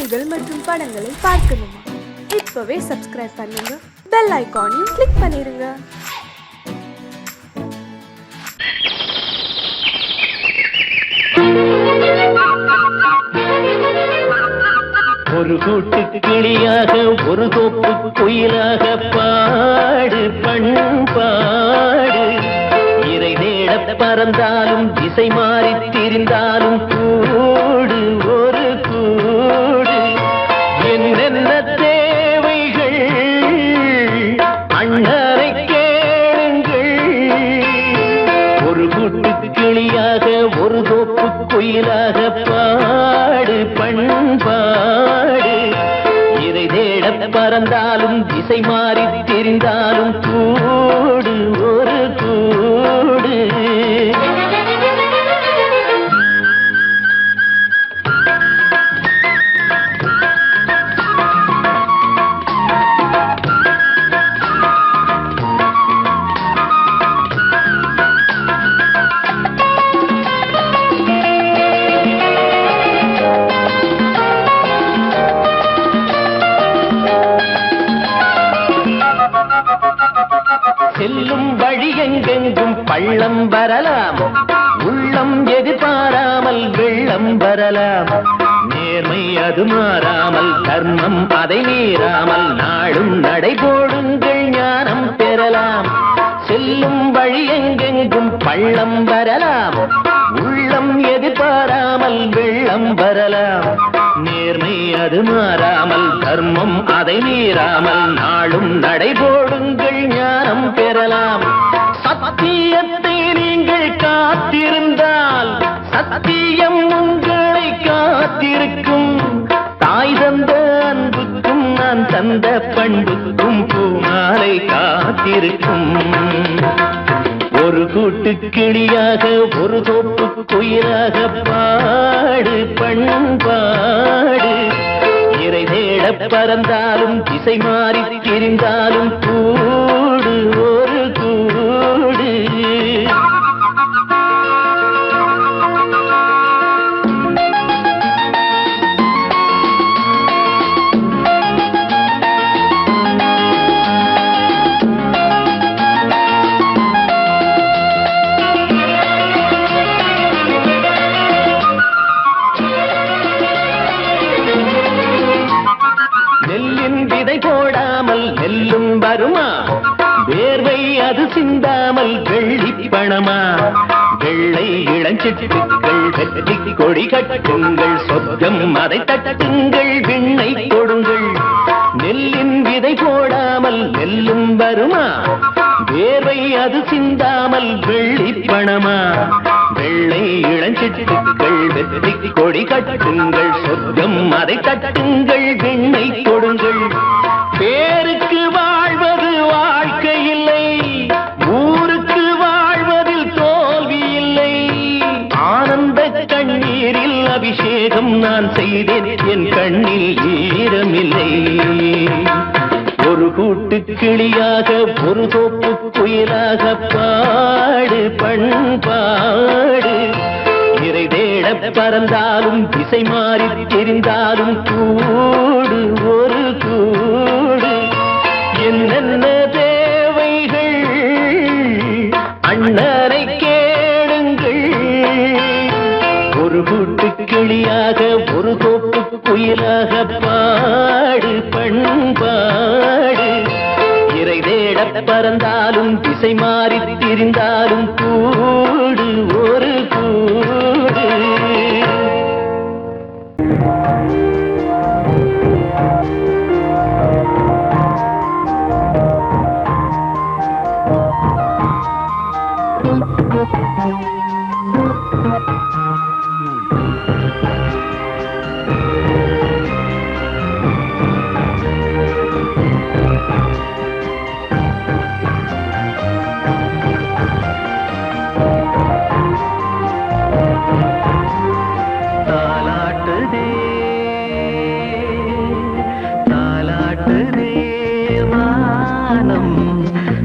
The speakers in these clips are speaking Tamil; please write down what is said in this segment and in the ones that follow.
செய்திகள் மற்றும் படங்களை பார்க்கணுமா? இப்பவே சப்ஸ்கிரைப் பண்ணுங்க, பெல் ஐகானையும் கிளிக் பண்ணிருங்க. ஒரு கூட்டு கிளியாக ஒரு தோப்பு குயிலாக பாடு பண்பாடு. இறை தேட பறந்தாலும் திசை மாறி திரிந்தாலும் கூடு ஒரு கூடு. என்னென்ன தேவைகள் அண்ணரை கேளுங்கள். ஒரு கூட்டு கிளியாக ஒரு தோப்பு குயிலாக பாடு பண்பாடு. இதை தேட பறந்தாலும் திசை மாறி தெரிந்தாலும் கூடு ஒரு கூடு. செல்லும் வழி எங்கெங்கும் பள்ளம் வரலாம், உள்ளம் எதிர்பாராமல் வெள்ளம் வரலாம். நேர்மை அது மாறாமல், தர்மம் அதை மீறாமல், நாளும் நடைபோடுங்கள் ஞானம் பெறலாம். செல்லும் வழி எங்கெங்கும் பள்ளம் வரலாம், உள்ளம் எதிர்பாராமல் வெள்ளம் வரலாம். நேர்மை அது மாறாமல், தர்மம் அதை மீறாமல், நாளும் நடைபோடுங்கள் ஞானம் பெறலாம். சத்தியத்தை நீங்கள் காத்திருந்தால் சத்தியம் உங்களை காத்திருக்கும். தாய் தந்த அன்புக்கும் நான் தந்த பண்புக்கும் பூமாலை காத்திருக்கும். ஒரு கூட்டு கிளியாக ஒரு தோப்பு குயிலாக பாடு பண்பாடு. இறை தேட பறந்தாலும் திசை மாறி திரிந்தாலும் கூடு ஒரு கூடு. நெல்லின் விதை போடாமல் நெல்லும் வருமா? வேர்வை அது சிந்தாமல் வெள்ளி பணமா? வெள்ளை இளஞ்சிட்டுக்கள் வெற்றி கொடி கட்டுங்கள், சொர்க்கம் அதை தட்டுங்கள், விண்ணை கொடுங்கள். நெல்லின் விதை போடாமல் நெல்லும் வருமா? வேர்வை அது சிந்தாமல் வெள்ளி பணமா? வெள்ளை இளஞ்சிட்டுக்கள் வெற்றி கொடி கட்டுங்கள், சொர்க்கம் அதை தட்டுங்கள், விண்ணை கொடுங்கள். பேருக்கு வாழ்வது வாழ்க்கை இல்லை, ஊருக்கு வாழ்வதில் தோல்வி இல்லை. ஆனந்த கண்ணீரில் அபிஷேகம் நான் செய்தேன், என் கண்ணில் ஈரமில்லை. ஒரு கூட்டு கிளியாக ஒரு தோப்பு குயிலாக பாடு பண்பாடு. இறை தேட பறந்தாலும் திசை மாறி தெரிந்தாலும் கூடு ஒரு கூடு. என்னென்ன தேவைகள் அண்ணரை கேளுங்கள். ஒரு கூட்டு கிளியாக ஒரு தோப்பு குயிலாக பாடு பண்பாடு. இறை தேட பறந்தாலும் திசை மாறி திரிந்தாலும் கூடு ஒரு கூடு.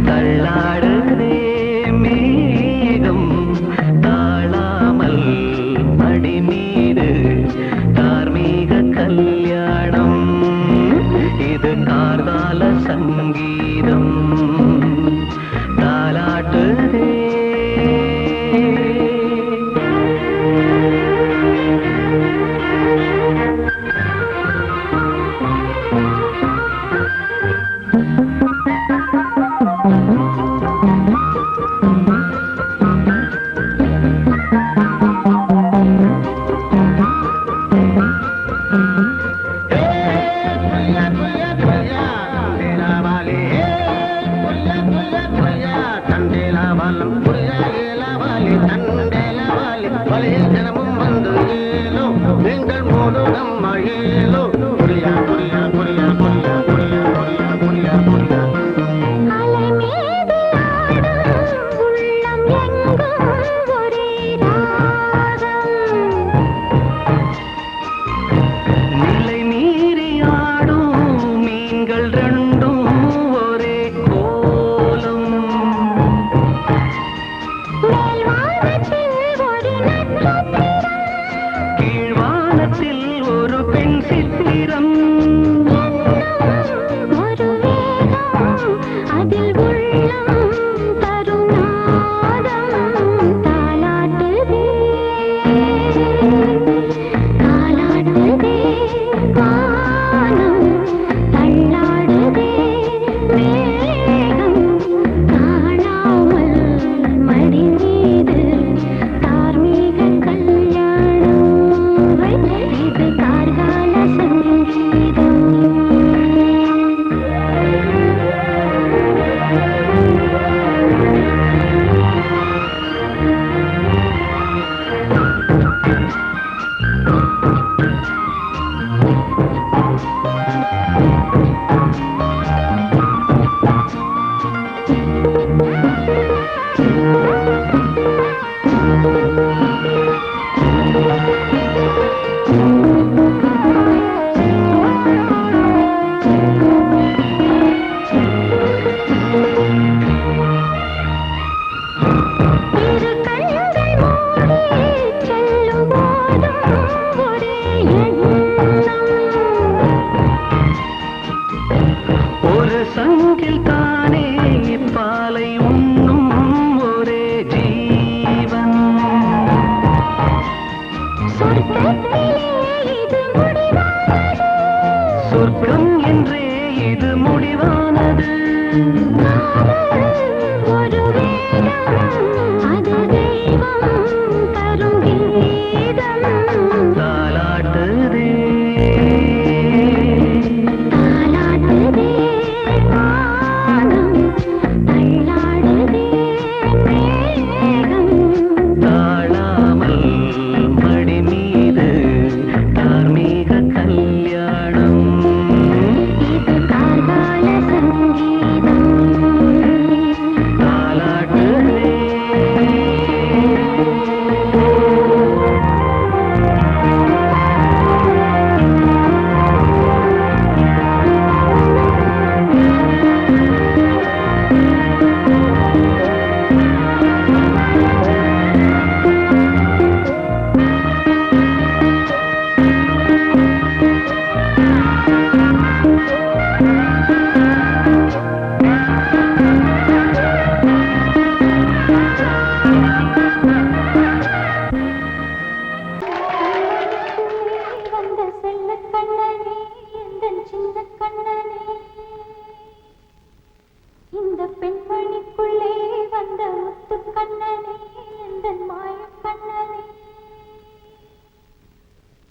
தள்ளாடுதே மேகம் தாழாமல்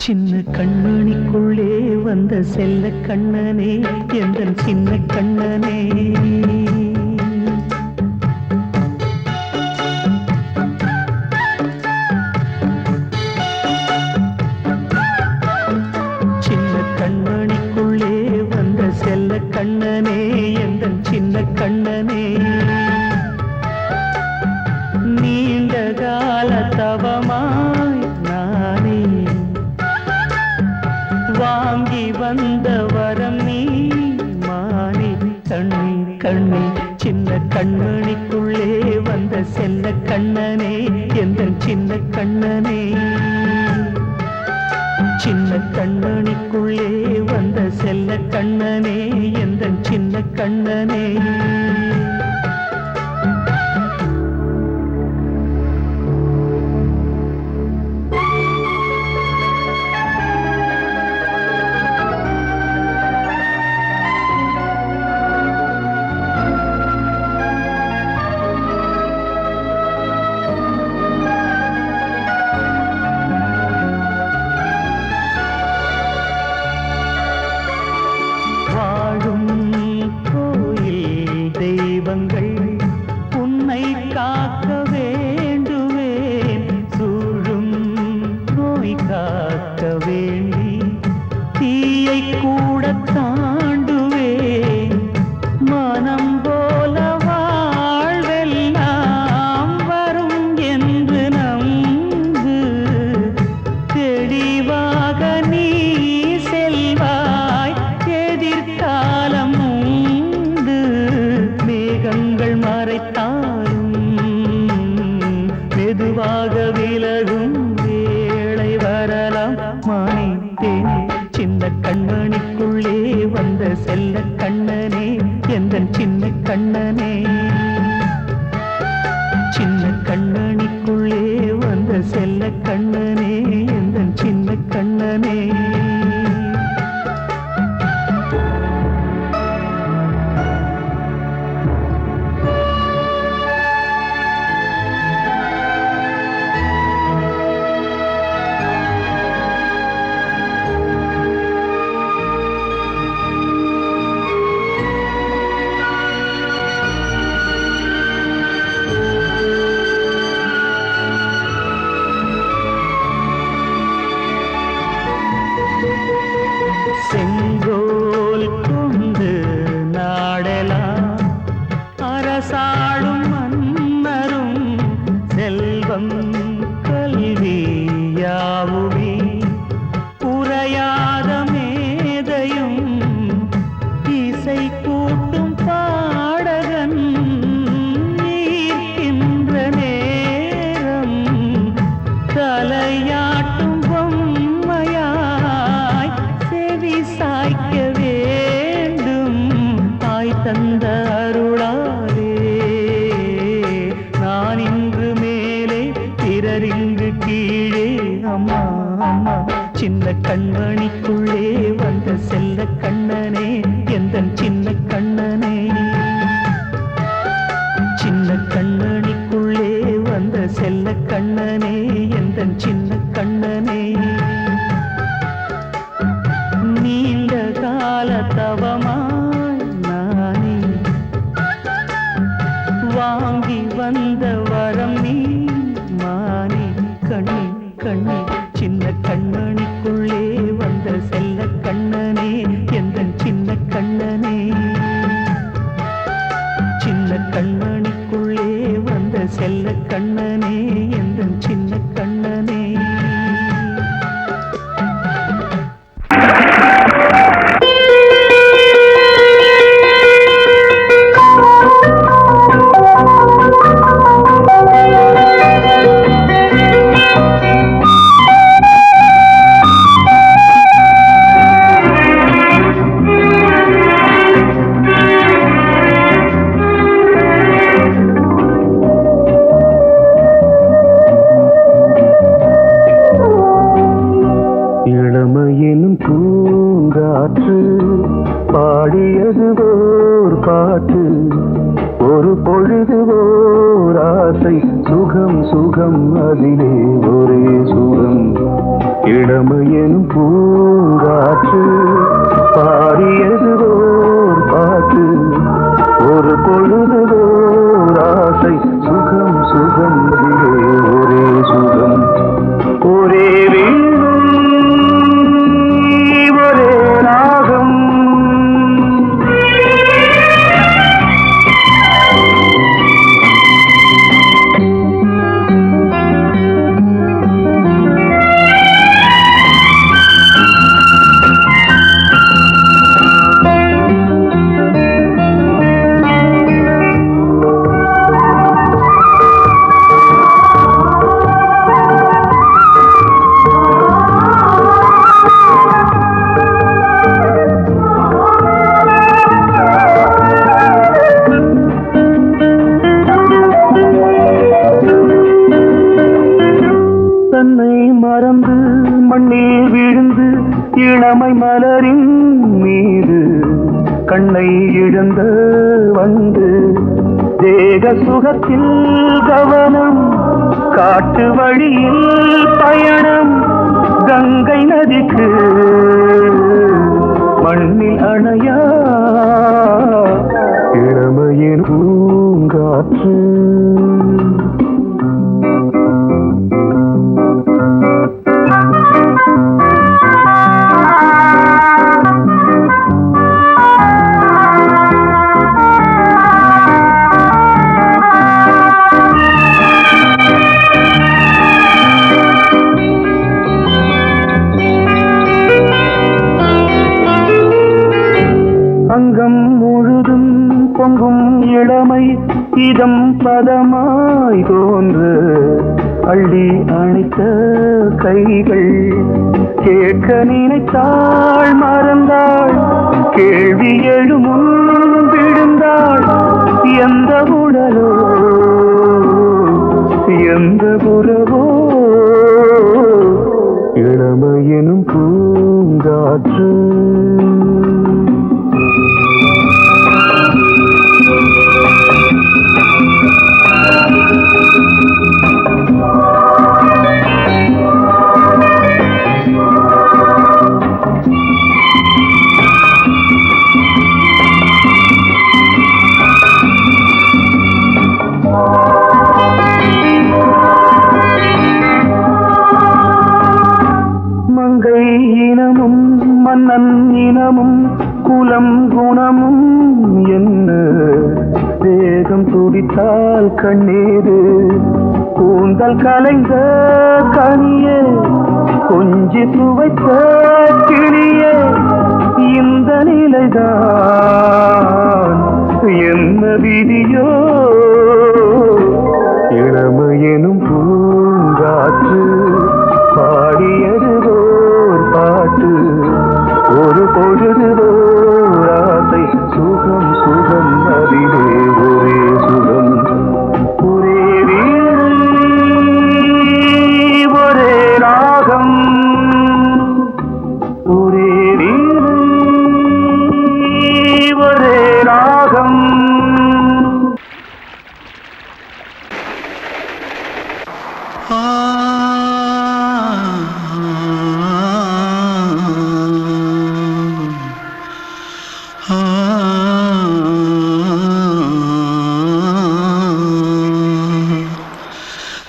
சின்ன கண்மணிக்குள்ளே வந்த செல்ல கண்ணனே எந்தன் சின்ன கண்ணனே சின்ன கண்மணிக்குள்ளே வந்த செல்ல கண்ணனே எந்தன் சின்ன கண்ணனே நீண்ட கால தவமாய் நானே வாங்கி வந்த வரம் நீ மானே கண்ணே கண்ணே சின்ன கண்மணிக்குள்ளே வந்த செல்ல கண்ணனே எந்தன் சின்ன கண்ணனே சின்ன கண்மணிக்குள்ளே வந்த செல்ல கண்ணனே எந்தன் சின்ன கண்ணனே தீயை கூட தாண்டுவேன் மனம் போல வாழ்வெல்லாம் வரும் என்று நம்பு தெளிவாக நீ செல்வாய் எதிர்காலம் உண்டு மேகங்கள் மறைத்தாலும் மெதுவாக விலகும் வேளை வரலாம் மானே தேனே சின்ன கண்மணிக்குள்ளே வந்த செல்ல கண்ணனே எந்தன் சின்ன கண்ணனே சின்ன கண்ணனிக்குள்ளே வந்த செல்ல கண்ணனே எந்தன் சின்ன கண்ணனே செங்கோல் கொண்டு நாடலாம் அரசாளும் மன்னரும் செல்வம் கல்வியாவுமே குறையாத மேதையும் இசை கூட்டும் பாடகன் ஈர்க்கின்ற நேரம் தலையாட்டும் பொம்மையாய் செவி சாய்க்க வேண்டும் தாய் தந்த அருளாலே நான் இன்று மேலே பிறரிங்கு கீழே அம்மா அம்மா சின்ன கண்மணிக்குள்ளே வந்த செல்ல கண்ணனே எந்தன் சின்ன கண்ணனே சின்ன கண்ணனிக்குள்ளே வந்த செல்ல கண்ணனே எந்தன் சின்ன கண்ணனே நீண்ட கால தவமாய் நானே வாங்கி வந்த வரம் நீ மானே கண்ணே கண்ணே சின்ன கண்ணனிக்குள்ளே வந்த செல்ல கண்ணனே எந்தன் சின்ன கண்ணனே சின்ன கண்ணனிக்குள்ளே வந்த செல்ல கண்ணனே எந்தன் சின்ன கண்ணனே இளமையினும் பூங்காற்று பாடியது ஓர் பாட்டு ஒரு பொழுது ஓர் ஆசை சுகம் சுகம் அதிலே ஒரே சுகம் இளமையினும் பூங்காற்று பாடியது ஓர் பாட்டு ஒரு பொழுது ஓர் ஆசை சுகம் சுகம் அதிலே ஒரே சுகம் ஒரே இளமை மலரின் மீது கண்ணை இழந்த வந்து தேக சுகத்தில் கவனம் காட்டு வழியில் பயணம் கங்கை நதிக்கு மண்ணில் அணையா இளமையின் பூங்காற்று அங்கம் முழுதும் பொங்கும் இளமை இதம் பதமாய் தோன்று அள்ளி அணைத்த கைகள் கேட்க நினைத்தாள் மறந்தாள் கேள்வி எழுமுன் விழுந்தாள் எந்த உடலோ எந்த புறவோ இளமையெனும் பூங்காற்று மங்கை இனமும் மன்னன் இனமும் குலம் குணமும் என்ன வேகம் துடித்தால் கண்ணீரு கூந்தல் கலைந்த கனியே கொஞ்சி துவைத்த கிளியே இந்த நிலைதான் என்ன விதியோ இளமையெனும் பூங்காற்று பாடியது ஓர் பாட்டு ஒரு பொழுது ஓர் ஆசை சுகம் சுகம் அதிலே ஒரே சுகம் ஒரே வீடு ஒரே ராகம் ஒரே வீடு ஒரே ராகம்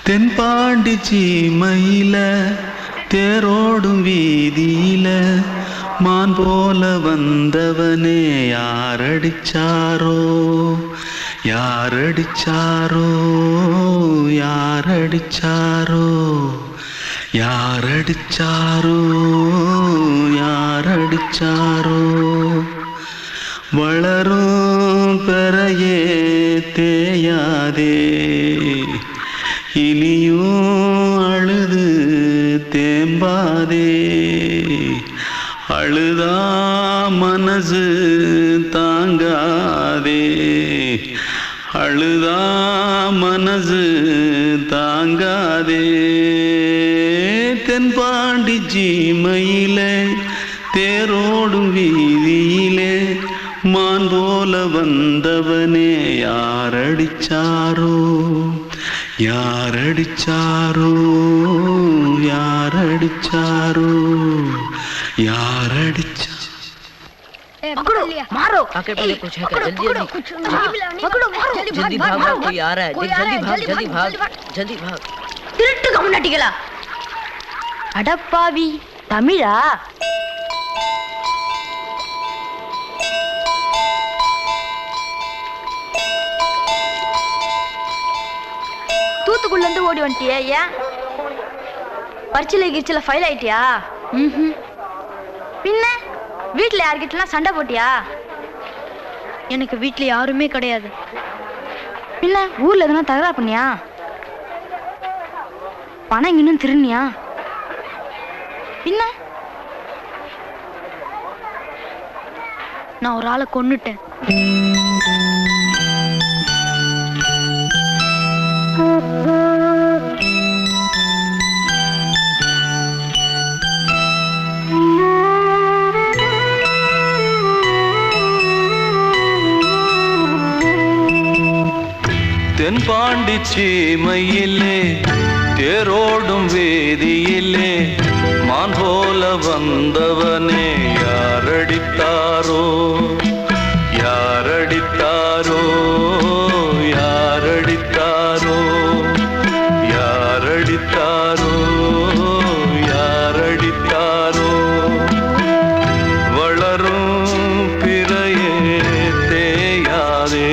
தென்பாண்டி சீமையில தேரோடும் வீதியில மான் போல வந்தவனே யாரடிச்சாரோ யாரடிச்சாரோ யாரடிச்சாரோ யாரடிச்சாரோ யாரடிச்சாரோ வளரும் பெறையே தேயாதே இனியும் அழுது தேம்பாதே அழுதா மனசு தாங்காதே அழுதா மனசு தாங்காதே தென்பாண்டி சீமையிலே தேரோடும் வீதியிலே மான் போல வந்தவனே யாரடிச்சாரோ யாரடிச்சாரோ யாரடிச்சாரோ யாரடிச்சா पकड़ो मारो आके पहले कुछ है क्या जल्दी पकड़ो मारो जल्दी भाग भाग कोई आ रहा है जल्दी भाग जल्दी भाग திருட்டு கம்முனட்டிகளா அடப்பாவி தமிழா தூத்துக்குள்ள இருந்து ஓடி வந்துட்டியா ஏன் பரிச்சையில கிரிச்சில ஃபைல் ஆயிட்டியா பின்ன வீட்டுல யார்கிட்டலாம் சண்டை போட்டியா எனக்கு வீட்டுல யாருமே கிடையாது பின்ன ஊர்ல எதுனா தகராறு பண்ணியா பணம் இன்னும் திருநியா பின்ன நான் ஒரு ஆளை கொன்னுட்டேன் தென்பாண்டி சீமையிலே தேரோடும் வேதியிலே மான் போல வந்தவனே யாரடித்தாரோ யாரடித்தாரோ யாரடித்தாரோ யாரடித்தாரோ யாரடித்தாரோ வளரும் பிறையே தேயாதே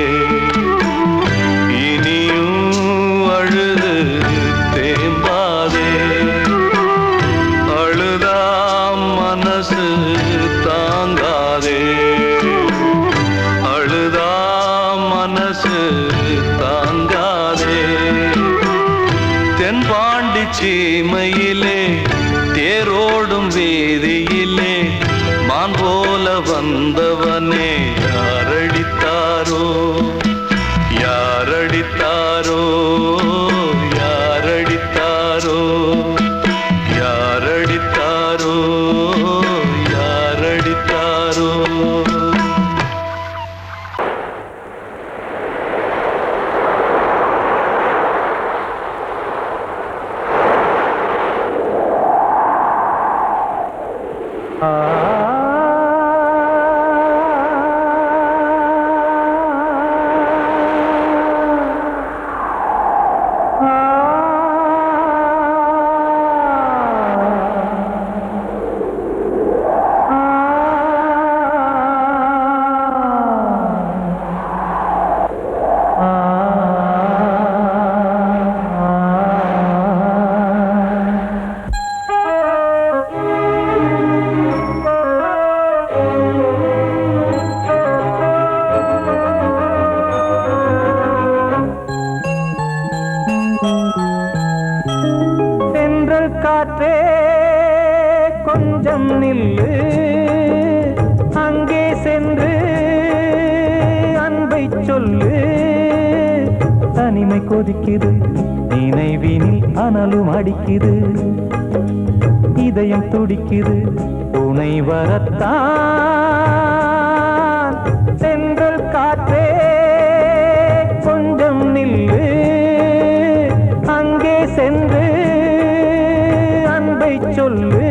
மனசு மான் போல வந்தவனே யாரடித்தாரோ யாரடித்தாரோ யாரடித்தாரோ யாரடித்தாரோ யாரடித்தாரோ காற்றே கொஞ்சம் நில்லு அங்கே சென்று அன்பை சொல்லு தனிமை கொதிக்குது நினைவினில் அனலும் அடிக்குது இதயம் துடிக்குது துணை வரத்தான் சென்றல் காற்றே கொஞ்சம் நில்லு அங்கே சென்று அன்பை சொல்லு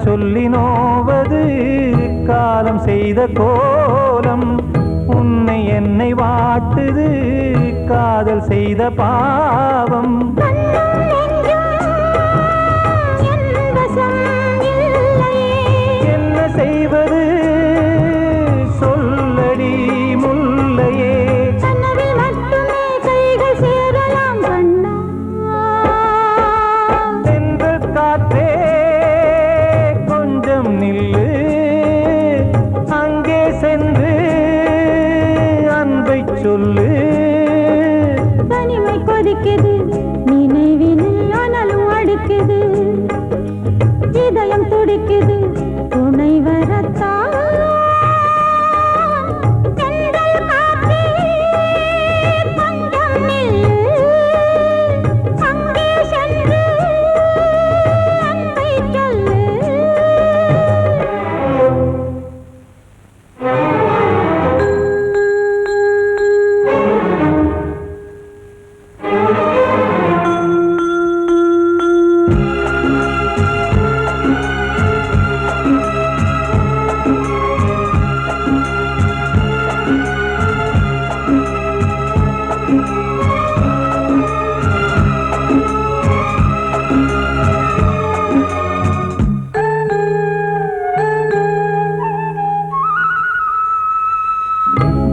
சொல்லி நோவது காலம் செய்த கோலம் உன்னை என்னை வாட்டுது காதல் செய்த பாவம் என்ன செய்வது சொல்லடி முல்லையே சென்றல் காற்றே நில்லு அங்கே சென்று அன்பை சொல்லு தனிமை கொதிக்குது நினைவினில் அனலும் அடிக்குது இதயம் துடிக்குது துணை வரத்தான்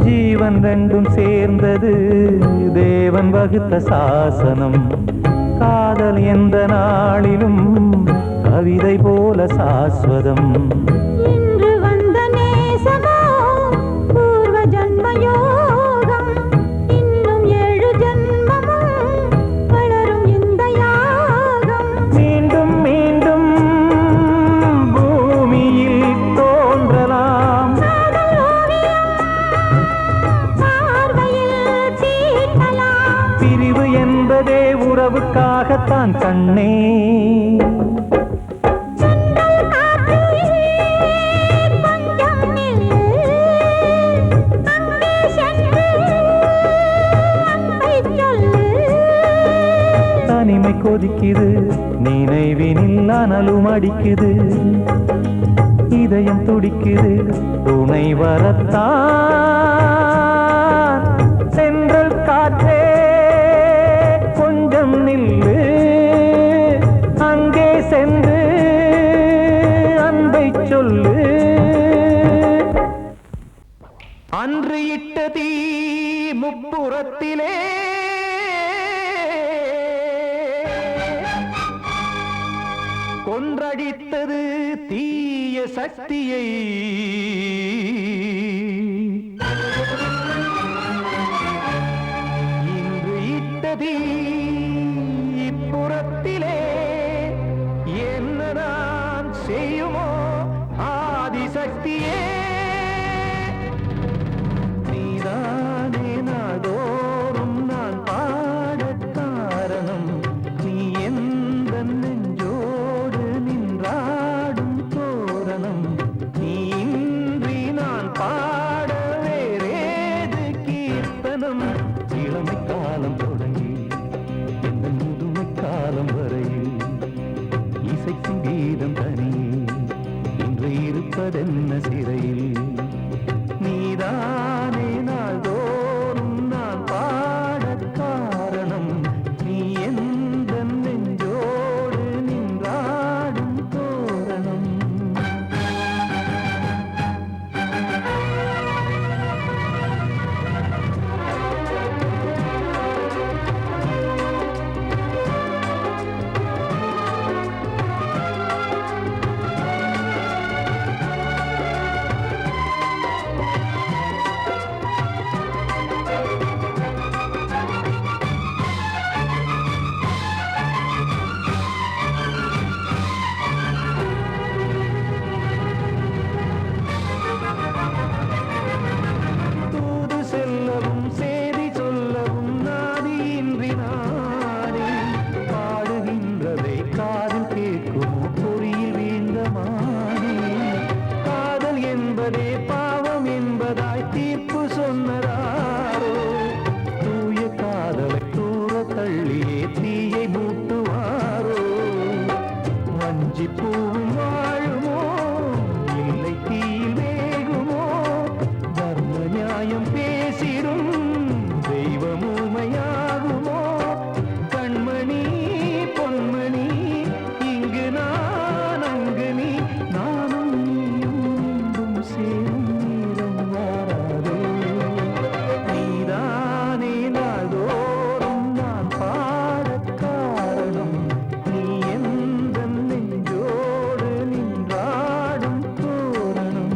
ஜீவன் ரெண்டும் சேர்ந்தது தேவன் வகுத்த சாசனம் காதல் எந்த நாளிலும் கவிதை போல சாஸ்வதம் இன்று வந்த நேசமோ பூர்வ ஜன்ம யோகம் இன்னும் 7 ஜன்மமும் வளரும் இந்த யாகம் மீண்டும் மீண்டும் பூமியில் தோன்றலாம் பிரிவு என்பதே உறவுக்காகத்தான் கண்ணே தனிமை கொதிக்குது நினைவினில் அனலும் அடிக்குது இதயம் துடிக்குது துணை வரத்தான் சென்றல் காற்றே கொஞ்சம் நில்லு சென்று அன்பை சொல்லு. அன்று இட்ட தீ முப்புறத்திலே கொன்றடித்தது தீய சக்தியை. இன்று இட்ட தீ இப்புறத்திலே என்ன நான் செய்யுமோ ஆதிசக்தியே. நீதானே நாடோறும் நான் பாட காரணம். நீ எந்த நெஞ்சோடு நின்றாடும் தோரணம். நீ இன்றி நான் பாட வேறேது கீர்த்தனம். இளமை காலம் தொடங்கி எந்த முதுமை காலம் வரையில் இசைக்கும் கீதம் தனியே இன்று இருப்பதென்ன சிறையில். நீதானே நாள்தோறும் நான் பாட காரணம். நீ எந்த நெஞ்சோடு நின்றாடும் தோரணம். தூது செல்லவும் சேதி சொல்லவும் நாதியின்றி நானே பாடுகின்றதை காதில் கேட்குமோ பொறியில் வீழ்ந்த மானே. காதல் என்பதே பாவம் என்பதாய் தீர்ப்பு சொன்னதாரோ. தூய காதலை தூர தள்ளியே தீயை மூட்டுவாரோ. வஞ்சி பூவும் வாழுமோ இல்லை தீயில் வேகுமோ. தர்ம நியாயம் பேசிடும் தெய்வம் ஊமையாகுமோ. கண்மணி பொன்மணி இங்கு நான் அங்கு நீ நானும் நீயும் மீண்டும் சேரும் நேரம் வாராதோ. நீதானே நாள்தோறும் நான் பாட காரணம். நீ எந்த நெஞ்சோடு நின்றாடும் தோரணம்.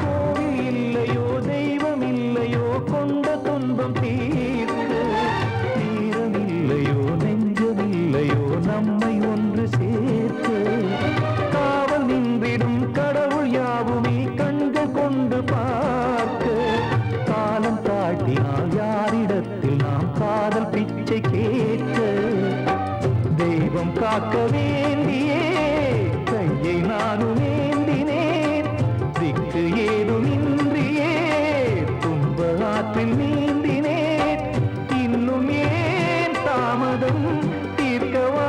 கோவில் இல்லையோ தெய்வம் இல்லையோ கொண்ட துன்பம் தீர்க்க. நேரம் இல்லையோ நெஞ்சம் இல்லையோ நம்மை ஒன்று சேர்க்க. காவல் நின்றிடும் கடவுள் யாவுமே கண்கள் கொண்டு பார்க்க. காலம் காட்டினால் யாரிடத்தில் நாம் காதல் பிச்சை கேட்க. தெய்வம் காக்க வேண்டியே கையை நானும் ஏந்தினேன். திக்கு ஏதுமின்றியே துன்ப ஆற்றில் நீந்தினேன். இன்னும் ஏன் தாமதம் தீர்க்கவா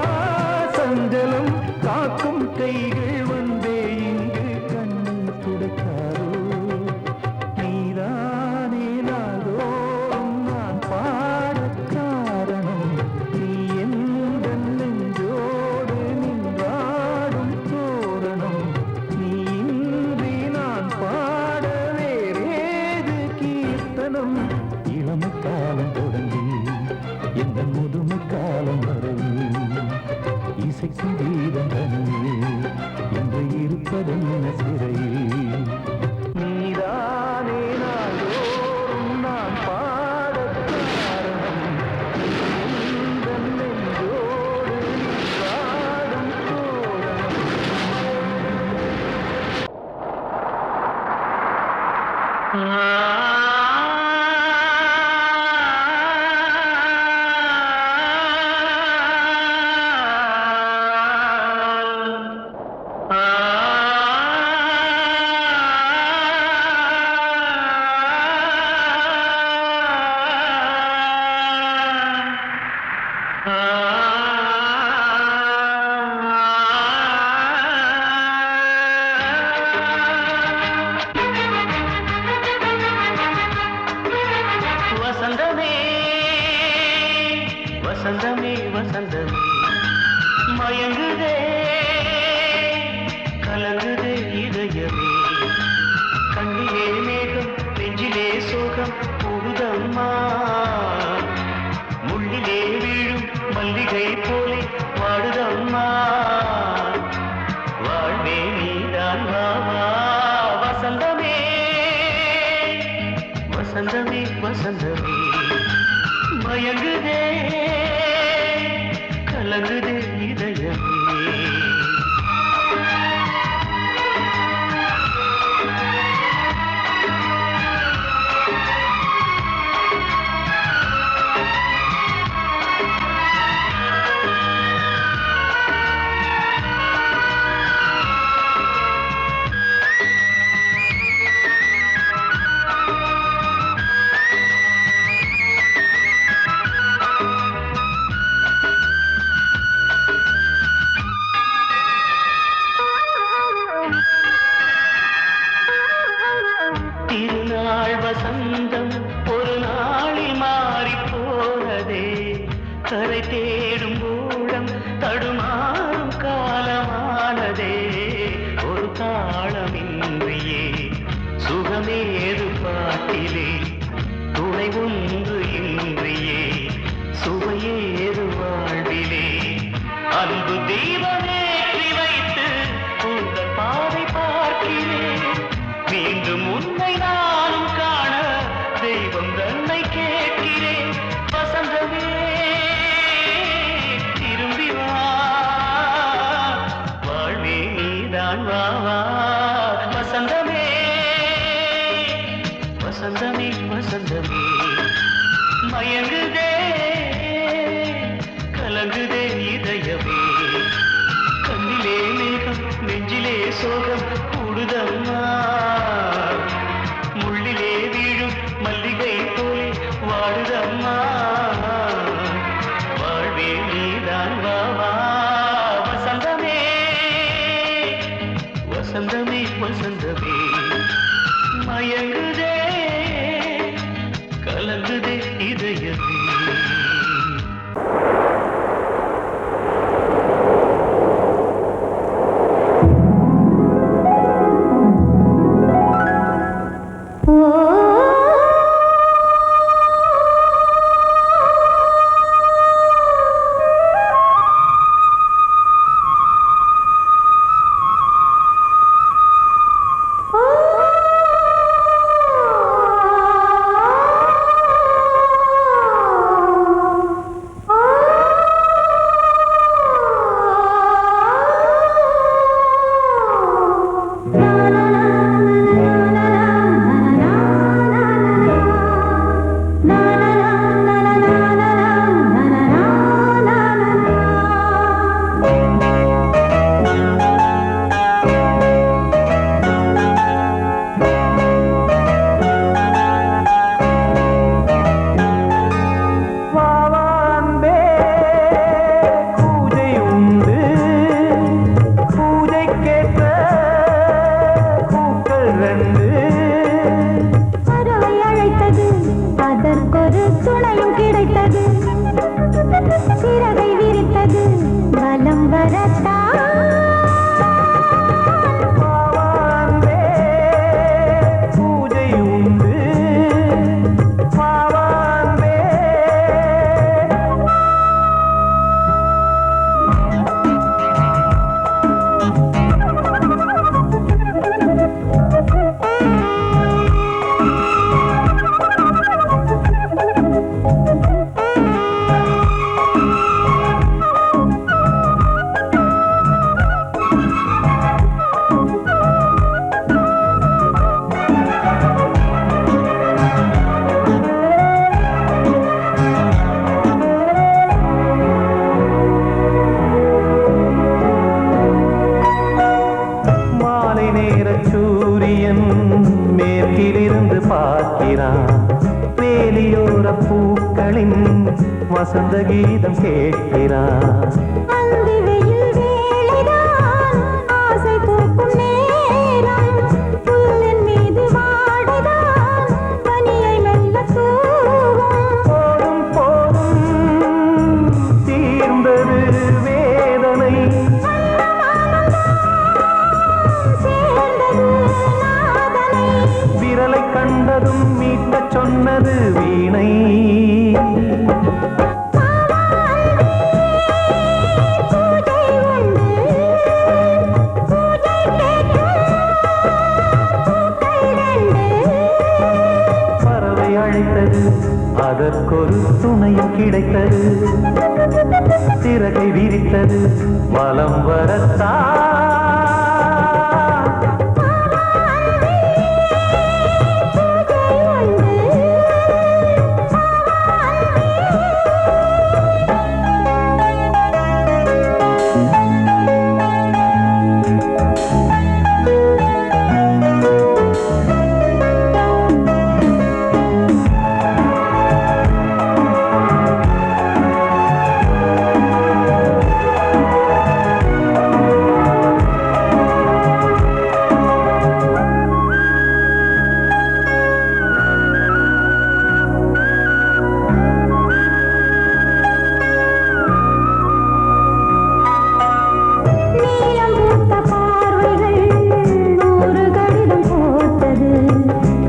சஞ்சலம். காக்கும் கைகள் வந்தே இங்கு கண்ணீர் துடைக்காரோ. நீதானே நாள்தோறும் நான் பாட காரணம். நீ எந்த நெஞ்சோடு வசந்தமே வசந்தமே வசந்தமே மயங்குதே கலங்குதே இதயமே கண்ணிலே மேகம் நெஞ்சிலே சோகம் கூடுதம்மா முள்ளிலே வீழும் மல்லிகை போலே வாடுதம்மா வாழ்வே நீதான் வாவா வசந்தமே வசந்தமே வசந்தமே மயங்குதே கலங்குதே இதயமே திருநாள் வசந்தம் ஒரு நாளில் மாறி போனதே கரை தேடும் ஊழம் தடுமாறும் காலமானதே ஒரு தாளமின்றியே சுகமேது பாட்டிலே துணை ஒன்று இன்றியே சுவையேது வாழ்விலே அன்பு தெய்வமேற்றி வைத்து உங்கள் பாதை பார்க்கிறேன் மீண்டும் உன்னை நானும் காண தெய்வம் தன்னை கேட்கிறேன் வசந்தமே திரும்பி வா வாழ்வே நீதான் வா வா வசந்தமே வசந்தமே வசந்தமே மயங்குதே கலங்குதே இதயமே கண்ணிலே மேகம் நெஞ்சிலே சோகம் கூடுதம்மா முள்ளிலே வீழும் மல்லிகை போலே வாடுதம்மா வாழ்வே நீதான் வா வா வசந்தமே வசந்தமே வசந்தமே மயங்குதே கலங்குதே இதயமே Oh சூரியன் மேற்கிலிருந்து பார்க்கிறான் வேலியோர பூக்களின் வசந்த கீதம் கேட்கிறான் அந்தி வெயில் வேளைதான் ஆசை பூக்கும் நேரம் புல்லின் மீது வாடைதான் பனியை மெல்ல தூவும் போதும் போதும் தீர்ந்தது வேதனை சேர்ந்தது நாதனை விரலை கண்டதும் மீட்டச் சொன்னது வீணை பூஜை உண்டு பூஜை கேட்கும் பூக்கள் ரெண்டு பறவை அழைத்தது அதற்கொரு துணையும் கிடைத்தது சிறகை விரித்தது வலம் வரத்தான் நீலம் பூத்த பார்வைகள் நூறு கடிதம் போட்டது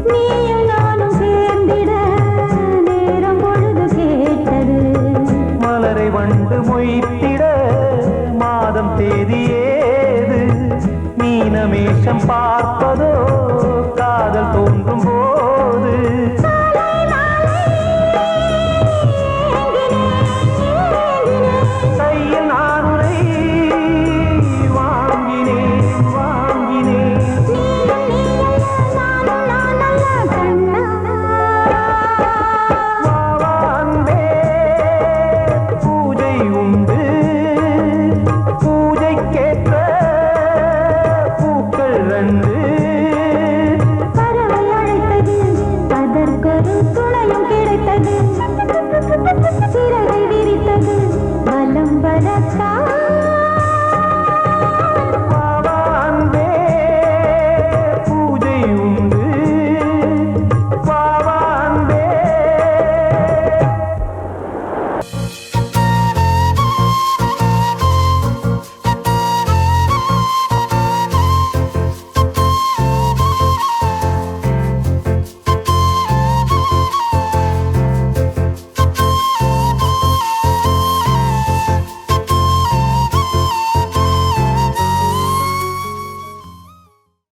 நீயும் நானும் சேர்ந்திட நேரம் பொழுது கேட்டது மலரை வண்டு மொய்த்திட மாதம் தேதி ஏது மீனமேஷம் பார்ப்பதோ காதல் தோன்ற